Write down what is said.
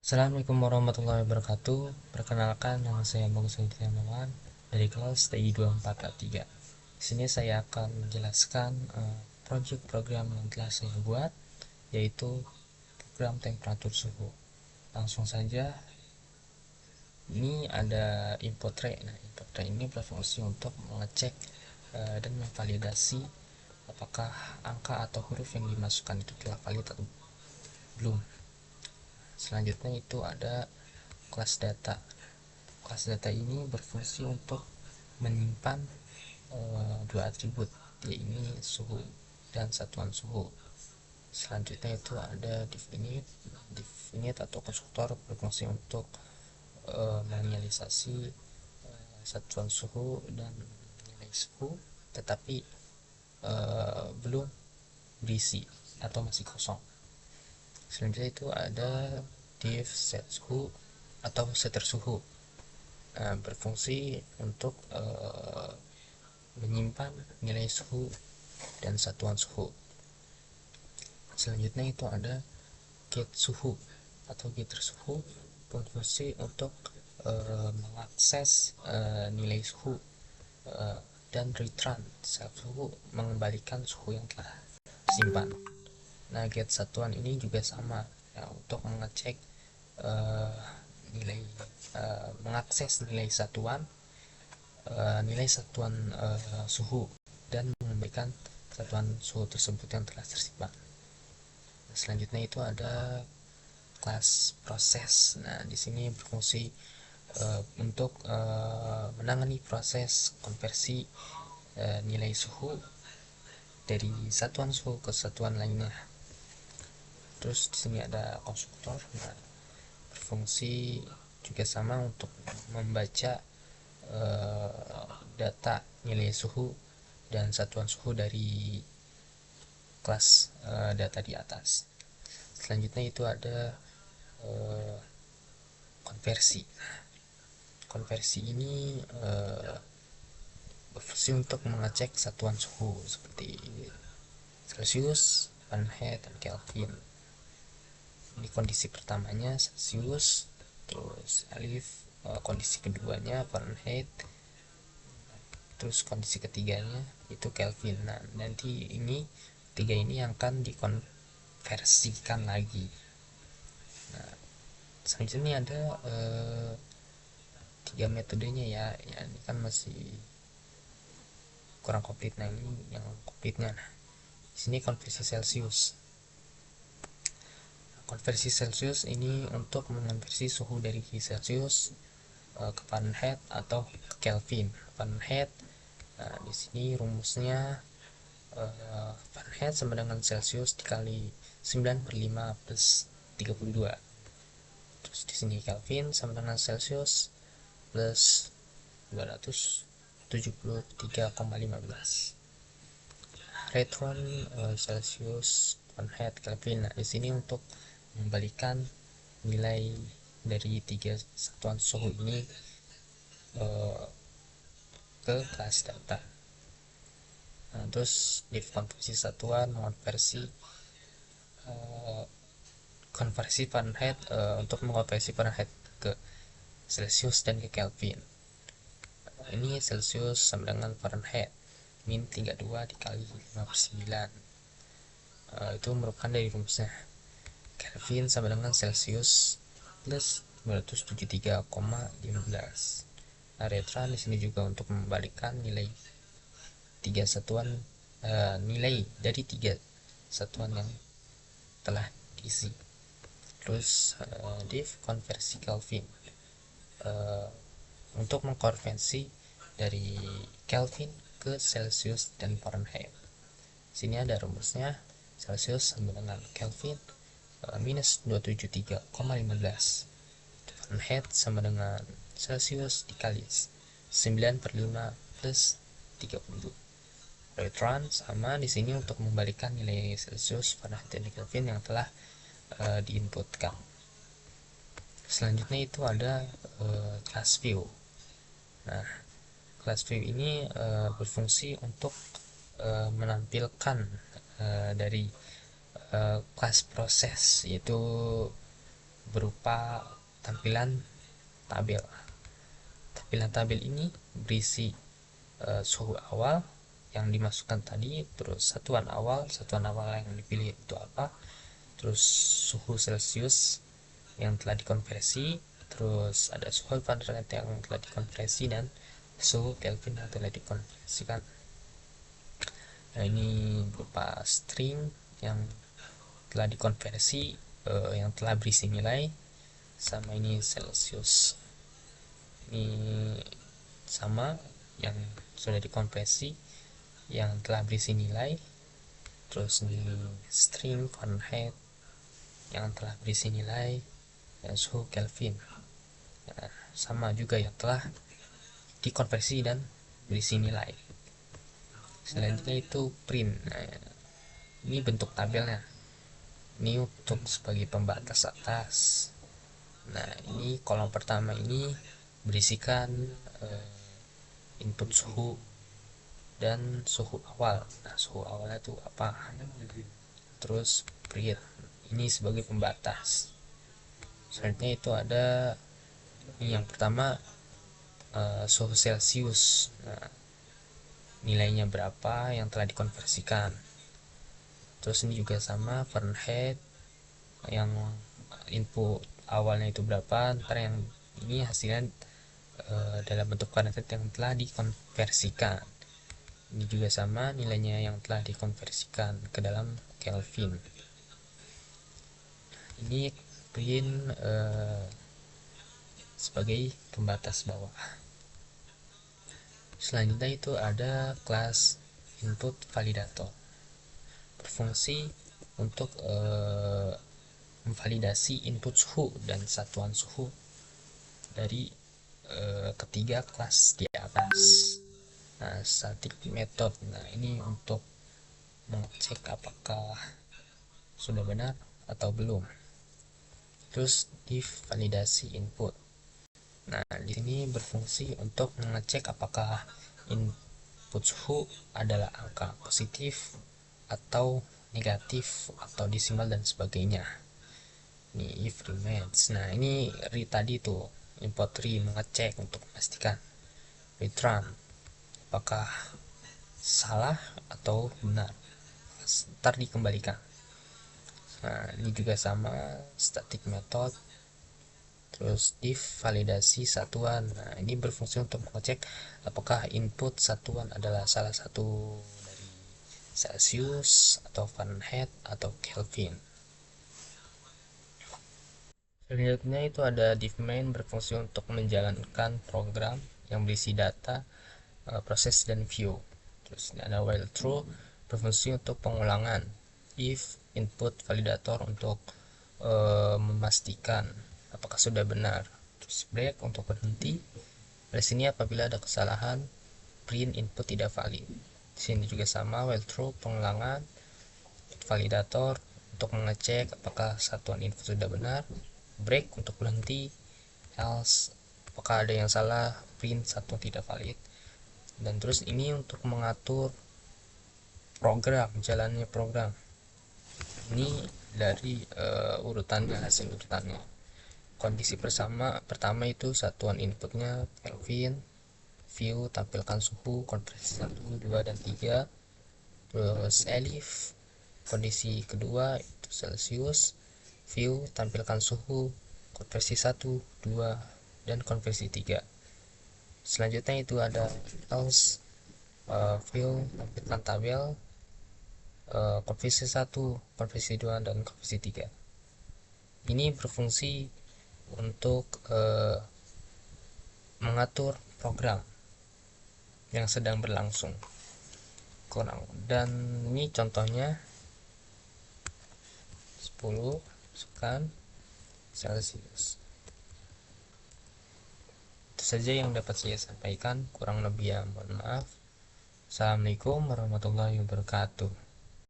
Assalamualaikum warahmatullahi wabarakatuh. Perkenalkan, nama saya Bagus Hidayatullah dari kelas TI 24A3. Di sini saya akan menjelaskan proyek program yang telah saya buat, yaitu program temperatur suhu. Langsung saja, ini ada input tray. Nah, input tray ini berfungsi untuk mengecek dan memvalidasi apakah angka atau huruf yang dimasukkan itu telah valid atau belum. Selanjutnya itu ada kelas data. Kelas data ini berfungsi untuk menyimpan dua atribut, yaitu suhu dan satuan suhu. Selanjutnya itu ada definite atau konstruktor berfungsi untuk menginisialisasi satuan suhu dan nilai suhu, tetapi belum berisi atau masih kosong. Selanjutnya itu ada div set suhu atau setter suhu. Berfungsi untuk menyimpan nilai suhu dan satuan suhu. Selanjutnya itu ada get suhu atau getter suhu, berfungsi untuk mengakses nilai suhu dan return self suhu, mengembalikan suhu yang telah disimpan. Nah, get satuan ini juga sama ya, untuk mengecek nilai mengakses nilai satuan suhu dan mengembalikan satuan suhu tersebut yang telah tersimpan. Selanjutnya itu ada kelas proses. Nah, di sini berfungsi untuk menangani proses konversi nilai suhu dari satuan suhu ke satuan lainnya. Terus di sini ada konstruktor. Nah, berfungsi juga sama untuk membaca data nilai suhu dan satuan suhu dari kelas data di atas. Selanjutnya itu ada konversi. Konversi ini berfungsi untuk mengecek satuan suhu seperti Celsius, Fahrenheit, dan Kelvin. Ini kondisi pertamanya Celsius, terus alif kondisi keduanya Fahrenheit, terus kondisi ketiganya itu Kelvin. Nah, nanti tiga ini akan dikonversikan lagi. Nah, selanjutnya ada tiga metodenya ya ini kan masih kurang komplit. Nah, ini yang komplitnya. Nah, di sini konversi Celsius. Konversi Celsius ini untuk mengonversi suhu dari Celsius ke Fahrenheit atau Kelvin. Fahrenheit, nah, di sini rumusnya Fahrenheit sama dengan Celsius dikali 9/5 plus 32. Terus di sini Kelvin sama dengan Celsius plus 273,15. Retron Celsius, Fahrenheit, Kelvin. Nah, di sini untuk mengembalikan nilai dari tiga satuan suhu ini ke kelas data. Nah, terus div konversi satuan, konversi Fahrenheit untuk mengkonversi Fahrenheit ke Celsius dan ke Kelvin. Ini Celsius sama dengan Fahrenheit min 32 dikali 5/9. Itu merupakan dari rumusnya. Kelvin sama dengan Celsius plus 273,15. Nah, retran di sini juga untuk membalikan nilai nilai dari tiga satuan yang telah diisi. Terus div konversi Kelvin untuk mengkonversi dari Kelvin ke Celsius dan Fahrenheit. Sini ada rumusnya. Celsius sama dengan Kelvin minus 273,15. Fahrenheit sama dengan Celsius dikali 9/5 plus 32. Retran sama di sini untuk membalikan nilai Celsius, Fahrenheit, dan Kelvin yang telah diinputkan. Selanjutnya itu ada class view. Nah, class view ini berfungsi untuk menampilkan dari kelas proses, yaitu berupa tampilan tabel. Tampilan tabel ini berisi suhu awal yang dimasukkan tadi, terus satuan awal yang dipilih itu apa, terus suhu Celcius yang telah dikonversi, terus ada suhu Fahrenheit yang telah dikonversi, dan suhu Kelvin yang telah dikonversikan. Nah, ini berupa string yang telah dikonversi, yang telah berisi nilai, sama ini Celsius. Ini sama yang sudah dikonversi yang telah berisi nilai, terus ini string Fahrenheit yang telah berisi nilai, dan suhu Kelvin. Nah, sama juga yang telah dikonversi dan berisi nilai. Selanjutnya itu print. Nah, ini bentuk tabelnya. Ini untuk sebagai pembatas atas. Nah, ini kolom pertama ini berisikan input suhu dan suhu awal. Nah, suhu awalnya itu apa? Terus print. Ini sebagai pembatas. Selanjutnya itu ada ini yang pertama, suhu Celcius. Nah, nilainya berapa yang telah dikonversikan. Terus ini juga sama Fahrenheit, yang input awalnya itu berapa, ntar yang ini hasilnya dalam bentuk Fahrenheit yang telah dikonversikan. Ini juga sama nilainya yang telah dikonversikan ke dalam Kelvin. Ini print sebagai pembatas bawah. Selanjutnya itu ada kelas input validator, berfungsi untuk memvalidasi input suhu dan satuan suhu dari ketiga kelas di atas. Nah, static method. Nah, ini untuk mengecek apakah sudah benar atau belum. Terus div validasi input. Nah, di sini berfungsi untuk mengecek apakah input suhu adalah angka positif atau negatif atau desimal dan sebagainya. Ini if remains. Nah, ini tadi tuh import mengecek untuk memastikan. Return apakah salah atau benar, ntar dikembalikan. Nah, ini juga sama static method. Terus div validasi satuan. Nah, ini berfungsi untuk mengecek apakah input satuan adalah salah satu dari Celsius atau Fahrenheit atau Kelvin. Selanjutnya itu ada div main, berfungsi untuk menjalankan program yang berisi data, proses, dan view. Terus ada while true, berfungsi untuk pengulangan. If input validator untuk memastikan apakah sudah benar. Terus break untuk berhenti. Di sini apabila ada kesalahan, print input tidak valid. Di sini juga sama while true, pengulangan. Validator untuk mengecek apakah satuan input sudah benar. Break untuk berhenti. Else apakah ada yang salah, print satuan tidak valid. Dan terus ini untuk mengatur program, jalannya program. Ini dari urutannya, hasil urutannya. Kondisi pertama itu satuan inputnya Kelvin, view tampilkan suhu, konversi 1, 2, dan 3. Terus elif, kondisi kedua itu Celsius, view tampilkan suhu, konversi 1, 2, dan konversi 3. Selanjutnya itu ada else, view tampilkan tabel, konversi 1, konversi 2, dan konversi 3. Ini berfungsi untuk mengatur program yang sedang berlangsung. Dan ini contohnya 10 sekian Celsius. Itu saja yang dapat saya sampaikan, kurang lebih ya mohon maaf. Assalamualaikum warahmatullahi wabarakatuh.